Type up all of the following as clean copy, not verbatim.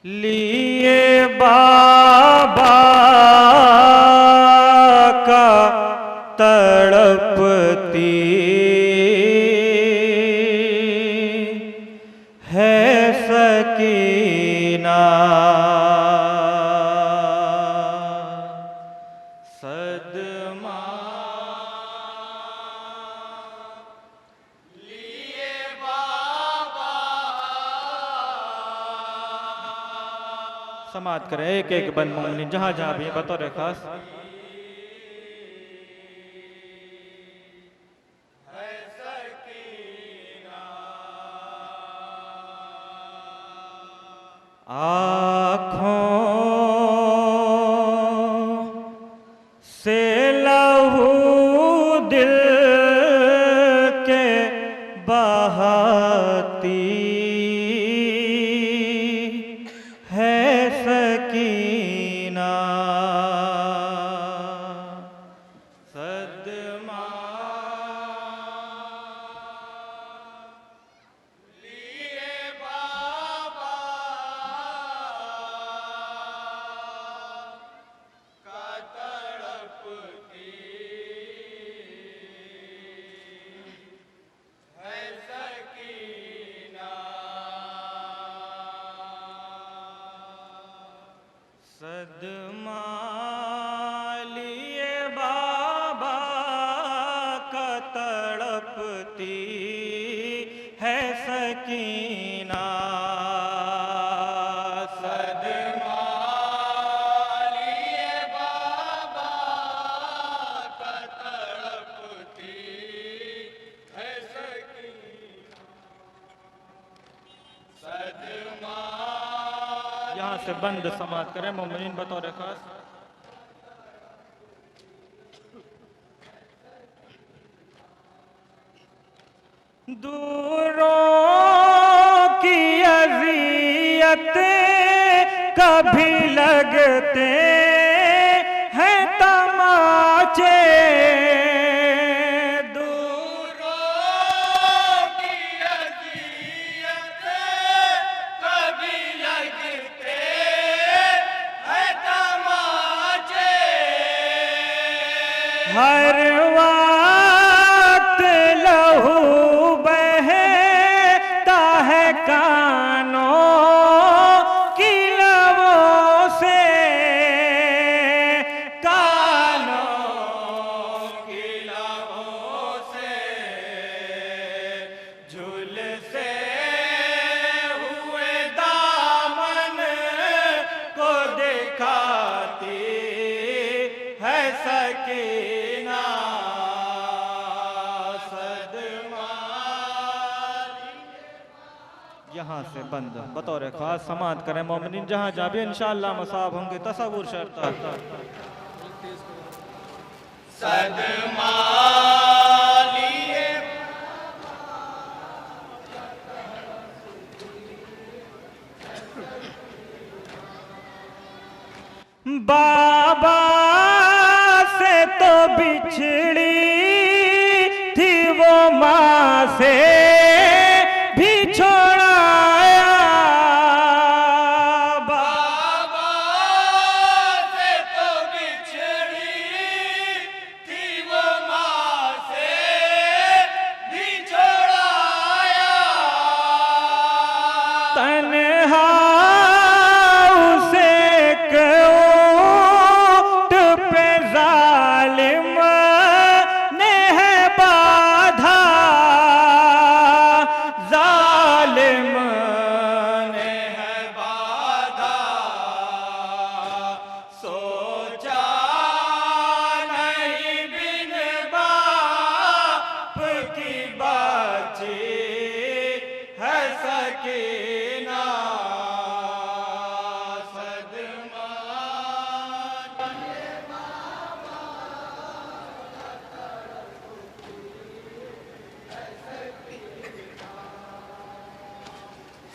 लिए बाबा का तड़पती है सकीना, सदमा लिए बाबा। समाप्त करें एक एक बंद मोमिन जहां जहां भी बतौर खास। आँखों से लहू दिल के बहाती है सकीना, सदमा लिए बाबा का तड़पती है सकीना, सदमा लिए बाबा का तड़पती है सकीना, सदमा लिए बाबा का तड़पती है सकीना, सदमा। यहाँ से बंद समाप्त करें मोमिनीन बतौर खास। दूरों की अज़ियत कभी लगते हैं तमाचे, दूरों की अज़ियत कभी लगते हैं तमाचे, हर वक्त लहू बहता है कानों की लबों से, कानों की लबों से झुलसे हुए दामन को दिखाती है सकीना, सदमा। यहाँ से बंद बतौर खास समाप्त करें मोमिनीन जहां जहां भी इंशाअल्लाह मसाब होंगे तसव्वुर शर्त सदमा लिए बाबा से तो बिछड़ी थी वो माँ से भी छोड़ाया, बाबा से तो बिछड़ी थी वो माँ से भी छोड़ाया, तन्हा उसे ऊंट पे जालिम ने है बाधा, जालिम ने है बाधा, सोचा नहीं बिन बाप की बची है सकीना, सदमा।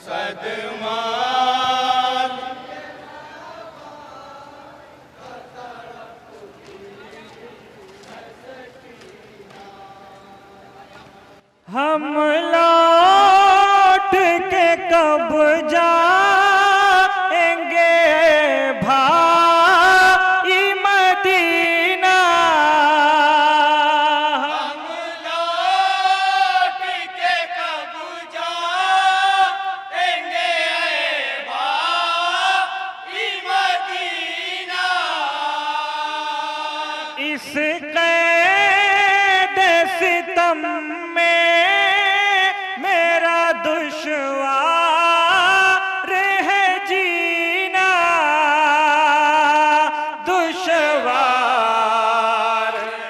सदमा हम लौट के कब जाएंगे भाई मदीना, हम लौट के कब जाएंगे भाई मदीना। इस कैद सितम में मेरा दुश्वार है जीना, दुश्वार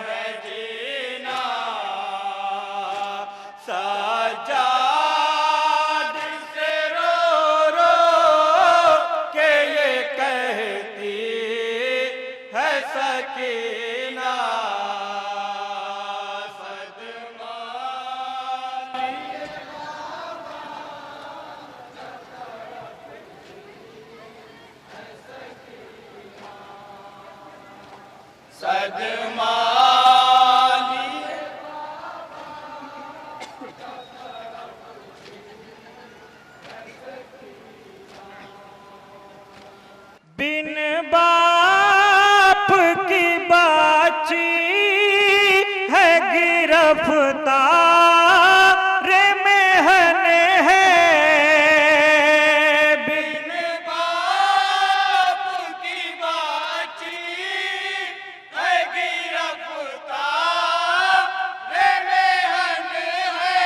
है जीना। सजाद से रो रो के ये कहती है सकीना। सदमा बिन बाप की बाची है गिरफ्तार मेहन है, बिन बाप की बाची है गिरफ्तार मेहन है।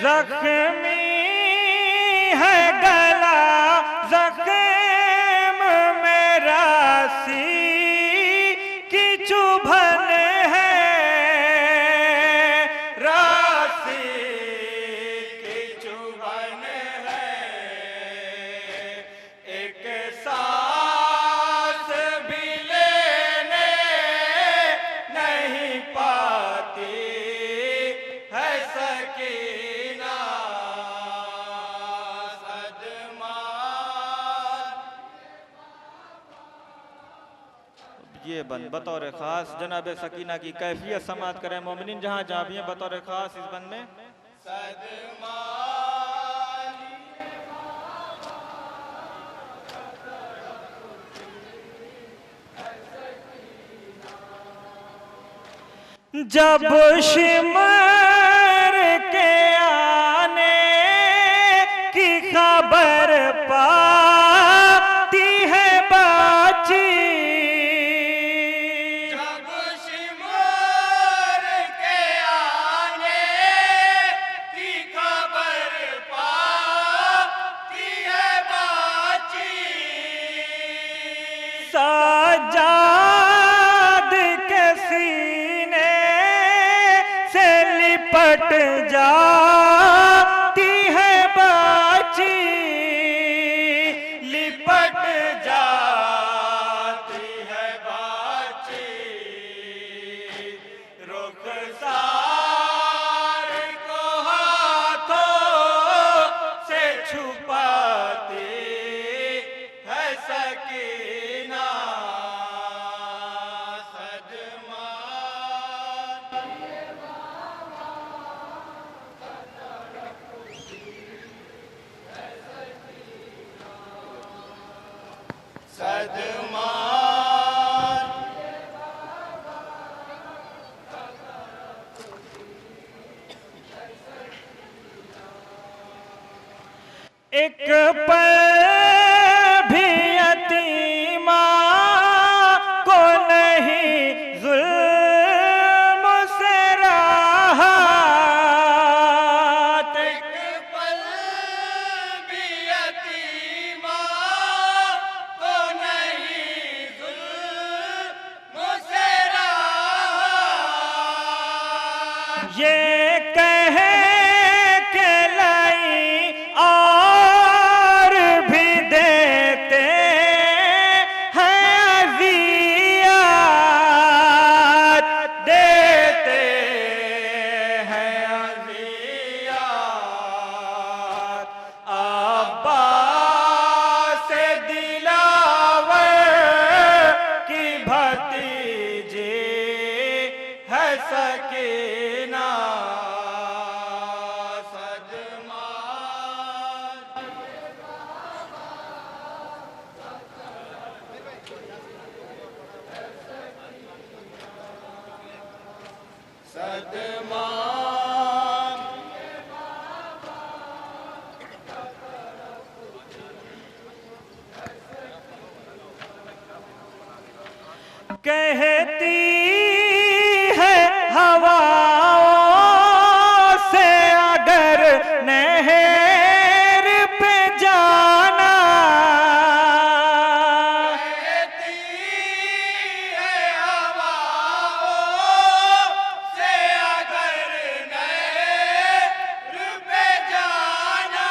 जख्मी है गला जख्म मेरा सी की चुभन है, राशि की चुभन है। एक सांस भी लेने नहीं पाती है सकीना। सदमा ये बंद बतौर खास जनाब सकीना की कैफियत समात करें मोमिनीन जहाँ जहाँ भी हैं बतौर खास इस बंद में। सदमा जब शिमर के आने की खबर पाती है बाची, जब शिमर के आने की खबर पाती है बाची। साजाद के सीने से लिपट जाती है बाची, लिपट जाती है बाची। रुखसार को हाथों से छुपाती है सकीना। सदमा सदमा एक पल भी यतीमा को नहीं जुल्म से राहत, एक पल भी यतीमा को नहीं जुल्म से राहत। ये कह के लाई और भी देते हैं अज़ियत, देते हैं अज़ियत। अब्बास दिलावर की भतीजी है सकीना। सदमा कहती है हवाओं से अगर नहर पे जाना, कहती है हवाओं से अगर नहर पे जाना,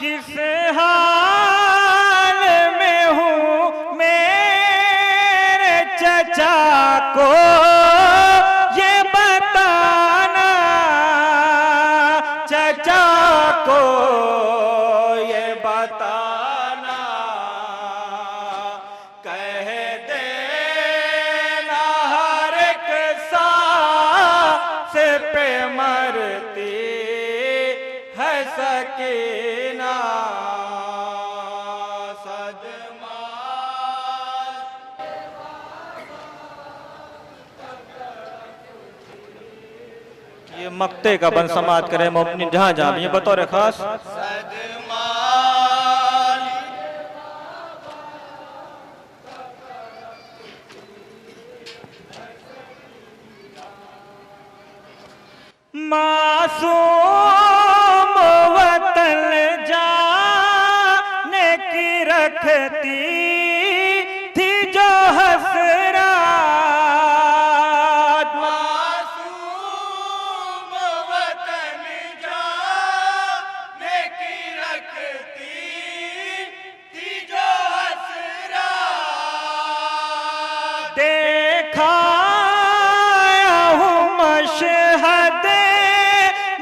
किस हाल में हूँ मेरे चचा को ये बताना, चचा को ये बताना, कह देना हर एक सांस पे मरती है सकीना, सदमा ये मक्ते का बन समात करे मोमिन जहाँ जहाँ भी, ये बतौर खास सदमा मासूम वतन जाने की रखती थी जो हसरात, मासूम वतन जाने की रखती थी जो हसरात, देखा हूँ मशहद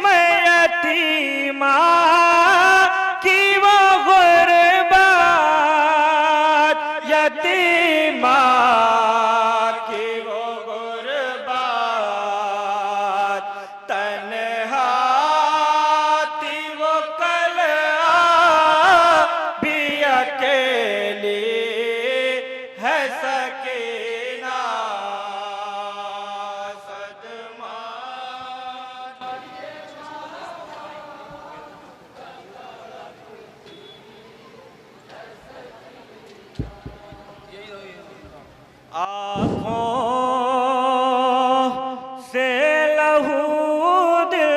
मैं यतीमा की वो गुरबात, यतीमा की वो गुरबात, तन्हा थी वो कल भी अकेली है सकीना, सदमा आँखों से लहू दिल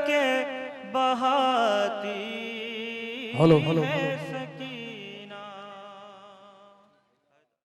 के बहाती हेलो हेलो है।